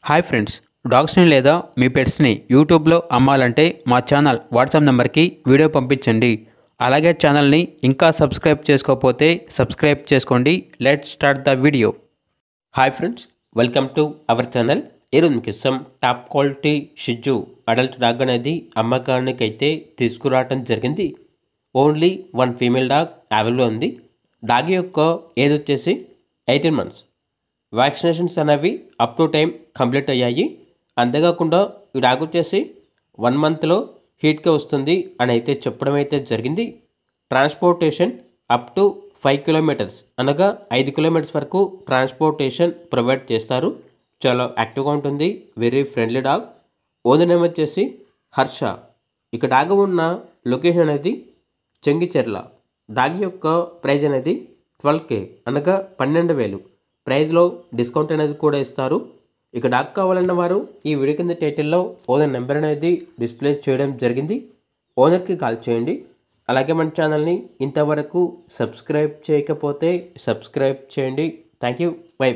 Hi friends, డాగ్స్ని లేదా మీ పెట్స్ని యూట్యూబ్లో అమ్మాలంటే మా ఛానల్ వాట్సాప్ నెంబర్కి వీడియో పంపించండి. అలాగే ఛానల్ని ఇంకా సబ్స్క్రైబ్ చేసుకోకపోతే సబ్స్క్రైబ్ చేసుకోండి. Let's start the video. Hi friends, welcome to our channel. ఈరోజు మీకు టాప్ క్వాలిటీ షిజ్జు అడల్ట్ డాగ్ అనేది అమ్మకానికి అయితే తీసుకురావడం జరిగింది. Only one female dog available ఉంది. డాగ్ యొక్క ఏజ్ వచ్చేసి 18 months. వ్యాక్సినేషన్స్ అనేవి అప్ టు టైం కంప్లీట్ అయ్యాయి. అంతేకాకుండా ఈ డాగ్ వచ్చేసి 1 monthలో హీట్గా వస్తుంది అని అయితే చెప్పడం అయితే జరిగింది. ట్రాన్స్పోర్టేషన్ అప్ టు 5 kilometers అనగా 5 kilometers వరకు ట్రాన్స్పోర్టేషన్ ప్రొవైడ్ చేస్తారు. చాలా యాక్టివ్గా ఉంటుంది. Very friendly dog. Owner name వచ్చేసి హర్ష. ఇక డాగ్ ఉన్న లొకేషన్ అనేది చెంగిచెర్ల. డాగ్ యొక్క ప్రైజ్ అనేది 12K అనగా 12,000. ప్రైజ్లో డిస్కౌంట్ అనేది కూడా ఇస్తారు. ఇక డాగ్ కావాలన్న వారు ఈ వీడియో కింద టైటిల్లో ఓనర్ నెంబర్ అనేది డిస్ప్లే చేయడం జరిగింది. ఓనర్కి కాల్ చేయండి. అలాగే మన ఛానల్ని ఇంతవరకు సబ్స్క్రైబ్ చేయకపోతే సబ్స్క్రైబ్ చేయండి. Thank you. బై.